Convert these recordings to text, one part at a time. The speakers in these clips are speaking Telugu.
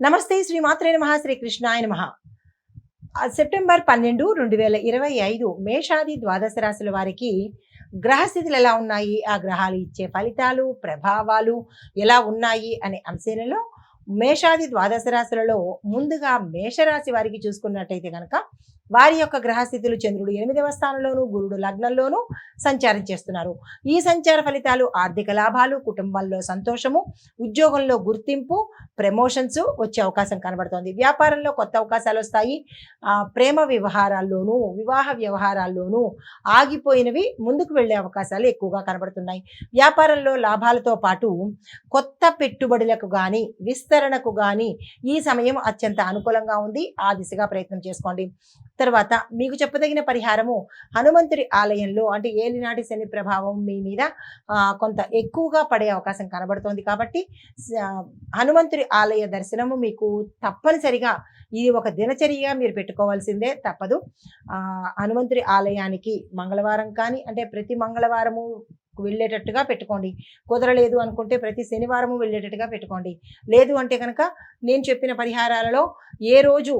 నమస్తే శ్రీ మాత్రే నమః శ్రీ కృష్ణాయ నమః. సెప్టెంబర్ 12, 2025 మేషాది ద్వాదశ రాశుల వారికి గ్రహస్థితులు ఎలా ఉన్నాయి, ఆ గ్రహాలు ఇచ్చే ఫలితాలు ప్రభావాలు ఎలా ఉన్నాయి అనే అంశాలలో మేషాది ద్వాదశ రాశులలో ముందుగా మేషరాశి వారికి చూసుకున్నట్టయితే కనుక వారి యొక్క గ్రహస్థితులు చంద్రుడు 8వ స్థానంలోను గురుడు లగ్నంలోను సంచారం చేస్తున్నారు. ఈ సంచార ఫలితాలు ఆర్థిక లాభాలు, కుటుంబంలో సంతోషము, ఉద్యోగంలో గుర్తింపు, ప్రమోషన్స్ వచ్చే అవకాశం కనబడుతోంది. వ్యాపారంలో కొత్త అవకాశాలు వస్తాయి. ప్రేమ వ్యవహారాల్లోనూ వివాహ వ్యవహారాల్లోనూ ఆగిపోయినవి ముందుకు వెళ్ళే అవకాశాలు ఎక్కువగా కనబడుతున్నాయి. వ్యాపారంలో లాభాలతో పాటు కొత్త పెట్టుబడులకు కానీ విస్తరణకు కానీ ఈ సమయం అత్యంత అనుకూలంగా ఉంది. ఆ దిశగా ప్రయత్నం చేసుకోండి. తర్వాత మీకు చెప్పదగిన పరిహారము హనుమంతుడి ఆలయంలో, అంటే ఏలినాటి శని ప్రభావం మీ మీద కొంత ఎక్కువగా పడే అవకాశం కనబడుతోంది కాబట్టి హనుమంతుడి ఆలయ దర్శనము మీకు తప్పనిసరిగా ఇది ఒక దినచర్యగా మీరు పెట్టుకోవాల్సిందే, తప్పదు. హనుమంతుడి ఆలయానికి మంగళవారం కానీ, అంటే ప్రతి మంగళవారము వెళ్ళేటట్టుగా పెట్టుకోండి. కుదరలేదు అనుకుంటే ప్రతి శనివారము వెళ్ళేటట్టుగా పెట్టుకోండి. లేదు అంటే కనుక నేను చెప్పిన పరిహారాలలో ఏ రోజు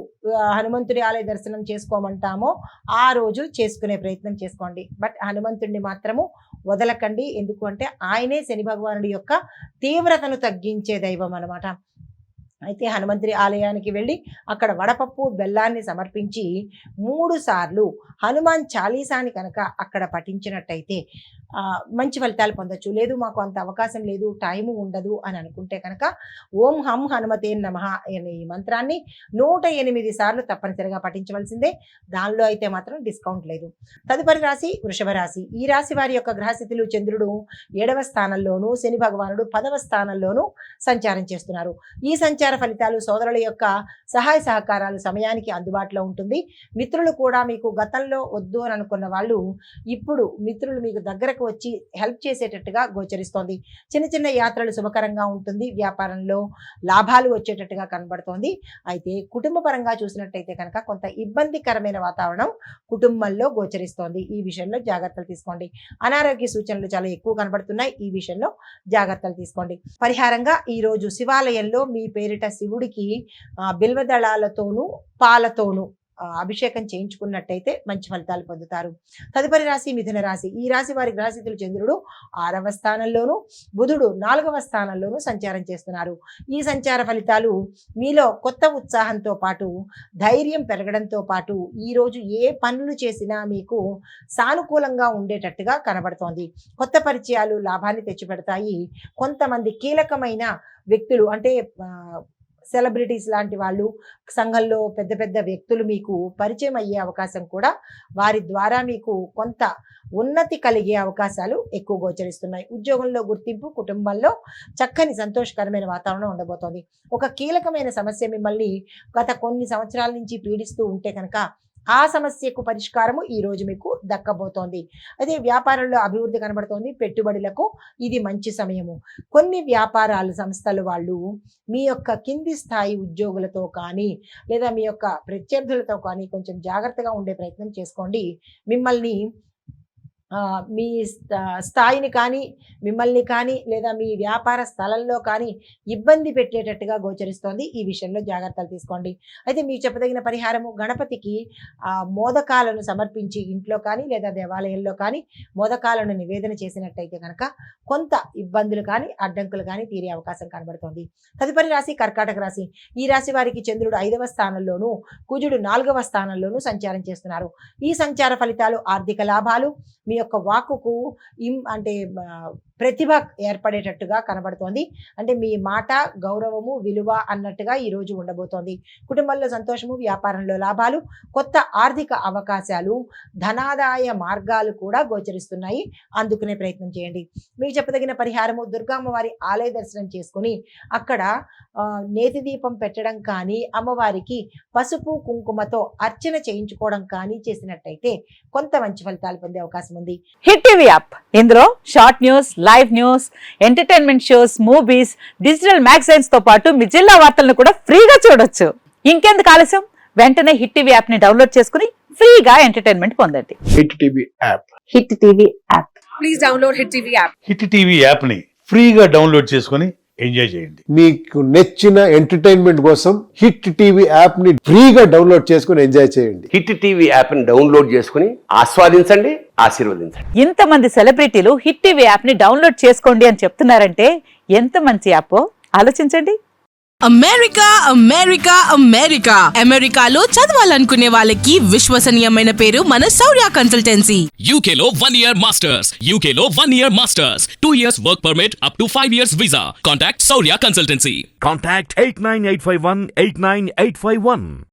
హనుమంతుడి ఆలయ దర్శనం చేసుకోమంటామో ఆ రోజు చేసుకునే ప్రయత్నం చేసుకోండి. బట్ హనుమంతుడిని మాత్రము వదలకండి. ఎందుకు అంటే ఆయనే శని భగవానుడి యొక్క తీవ్రతను తగ్గించే దైవం అన్నమాట. అయితే హనుమంతుడి ఆలయానికి వెళ్ళి అక్కడ వడపప్పు బెల్లాన్ని సమర్పించి 3 సార్లు హనుమాన్ చాలీసాని కనుక అక్కడ పఠించినట్టయితే మంచి ఫలితాలు పొందొచ్చు. లేదు మాకు అంత అవకాశం లేదు, టైము ఉండదు అని అనుకుంటే కనుక ఓం హం హనుమతే నమః అనే ఈ మంత్రాన్ని 108 సార్లు తప్పనిసరిగా పఠించవలసిందే. దానిలో అయితే మాత్రం డిస్కౌంట్ లేదు. తదుపరి రాశి వృషభ రాశి. ఈ రాశి వారి యొక్క గ్రహస్థితులు చంద్రుడు 7వ స్థానంలోను, శని భగవానుడు 10వ స్థానంలోను సంచారం చేస్తున్నారు. ఈ సంచార ఫలితాలు సోదరుల యొక్క సహాయ సహకారాలు సమయానికి అందుబాటులో ఉంటుంది. మిత్రులు కూడా మీకు గతంలో వద్దు అని అనుకున్న వాళ్ళు ఇప్పుడు మిత్రులు మీకు దగ్గరకు వచ్చి హెల్ప్ చేసేటట్టుగా గోచరిస్తోంది. చిన్న చిన్న యాత్రలు శుభకరంగా ఉంటుంది. వ్యాపారంలో లాభాలు వచ్చేటట్టుగా కనబడుతోంది. అయితే కుటుంబ పరంగా చూసినట్టయితే కనుక కొంత ఇబ్బందికరమైన వాతావరణం కుటుంబంలో గోచరిస్తోంది. ఈ విషయంలో జాగ్రత్తలు తీసుకోండి. అనారోగ్య సూచనలు చాలా ఎక్కువ కనబడుతున్నాయి. ఈ విషయంలో జాగ్రత్తలు తీసుకోండి. పరిహారంగా ఈరోజు శివాలయంలో మీ పేరిట శివుడికి బిల్వదళాలతోనూ పాలతోనూ అభిషేకం చేయించుకున్నట్టయితే మంచి ఫలితాలు పొందుతారు. తదుపరి రాశి మిథున రాశి. ఈ రాశి వారి గ్రహస్థితులు చంద్రుడు 6వ స్థానంలోను, బుధుడు 4వ స్థానంలోను సంచారం చేస్తున్నారు. ఈ సంచార ఫలితాలు మీలో కొత్త ఉత్సాహంతో పాటు ధైర్యం పెరగడంతో పాటు ఈరోజు ఏ పనులు చేసినా మీకు సానుకూలంగా ఉండేటట్టుగా కనబడుతోంది. కొత్త పరిచయాలు లాభాన్ని తెచ్చిపెడతాయి. కొంతమంది కీలకమైన వ్యక్తులు, అంటే సెలబ్రిటీస్ లాంటి వాళ్ళు, సంఘంలో పెద్ద పెద్ద వ్యక్తులు మీకు పరిచయం అయ్యే అవకాశం కూడా, వారి ద్వారా మీకు కొంత ఉన్నతి కలిగే అవకాశాలు ఎక్కువ గోచరిస్తున్నాయి. ఉద్యోగంలో గుర్తింపు, కుటుంబంలో చక్కని సంతోషకరమైన వాతావరణం ఉండబోతోంది. ఒక కీలకమైన సమస్య మిమ్మల్ని గత కొన్ని సంవత్సరాల నుంచి పీడిస్తూ ఉంటే కనుక ఆ సమస్యకు పరిష్కారము ఈ రోజు మీకు దక్కబోతోంది. అదే వ్యాపారంలో అభివృద్ధి కనబడుతోంది. పెట్టుబడులకు ఇది మంచి సమయము. కొన్ని వ్యాపారాలు సంస్థలు వాళ్ళు మీ యొక్క కింది స్థాయి ఉద్యోగులతో కానీ లేదా మీ యొక్క ప్రత్యర్థులతో కానీ కొంచెం జాగ్రత్తగా ఉండే ప్రయత్నం చేసుకోండి. మిమ్మల్ని మీ స్థాయిని కానీ మిమ్మల్ని కానీ లేదా మీ వ్యాపార స్థలంలో కానీ ఇబ్బంది పెట్టేటట్టుగా గోచరిస్తోంది. ఈ విషయంలో జాగ్రత్తలు తీసుకోండి. అయితే మీకు చెప్పదగిన పరిహారము గణపతికి మోదకాలను సమర్పించి ఇంట్లో కానీ లేదా దేవాలయంలో కానీ మోదకాలను నివేదన చేసినట్టయితే కనుక కొంత ఇబ్బందులు కానీ అడ్డంకులు కానీ తీరే అవకాశం కనబడుతోంది. తదుపరి రాశి కర్కాటక రాశి. ఈ రాశి వారికి చంద్రుడు 5వ స్థానంలోను, కుజుడు 4వ స్థానంలోను సంచారం చేస్తున్నారు. ఈ సంచార ఫలితాలు ఆర్థిక లాభాలు, మీ యొక్క వాక్కుకు అంటే ప్రతిభ ఏర్పడేటట్టుగా కనబడుతోంది. అంటే మీ మాట గౌరవము విలువ అన్నట్టుగా ఈరోజు ఉండబోతోంది. కుటుంబంలో సంతోషము, వ్యాపారంలో లాభాలు, కొత్త ఆర్థిక అవకాశాలు, ధనాదాయ మార్గాలు కూడా గోచరిస్తున్నాయి. అందుకునే ప్రయత్నం చేయండి. మీకు చెప్పదగిన పరిహారము దుర్గామ్మవారి ఆలయ దర్శనం చేసుకుని అక్కడ నేతి దీపం పెట్టడం కానీ, అమ్మవారికి పసుపు కుంకుమతో అర్చన చేయించుకోవడం కానీ చేసినట్టయితే కొంత మంచి ఫలితాలు పొందే అవకాశం ఉంది. హిట్ టీవీ యాప్, ఇందులో short news, live news, entertainment shows, movies, digital magazines తో పాటు మీ జిల్లా వార్తలను కూడా ఫ్రీగా చూడొచ్చు. ఇంకెందుకు ఆలస్యం, వెంటనే హిట్ టీవీ యాప్ ని డౌన్లోడ్ చేసుకుని ఫ్రీగా ఎంటర్టైన్మెంట్ పొందండి. Hit TV app. Hit TV app. Please download hit TV app. Hit TV యాప్ని ఫ్రీగా డౌన్లోడ్ చేసుకొని ఎంజాయ్ చేయండి. మీకు నచ్చిన ఎంటర్టైన్మెంట్ కోసం హిట్ టీవీ యాప్ ని ఫ్రీగా డౌన్లోడ్ చేసుకుని ఎంజాయ్ చేయండి. హిట్ టీవీ యాప్ ని డౌన్లోడ్ చేసుకుని ఆస్వాదించండి, ఆశీర్వదించండి. ఇంతమంది సెలబ్రిటీలు హిట్ టీవీ యాప్ ని డౌన్లోడ్ చేసుకోండి అని చెప్తున్నారంటే ఎంత మంచి యాప్ ఆలోచించండి. అమెరికా అమెరికా అమెరికా అమెరికాలో చదవాలనుకునే వాళ్ళకి విశ్వసనీయమైన పేరు మన శౌర్య consultancy. UK Law 1 Year Masters. UK Law 1 Year Masters. 2 years work permit up to 5 years visa. Contact Saurya Consultancy. Contact 89851 89851.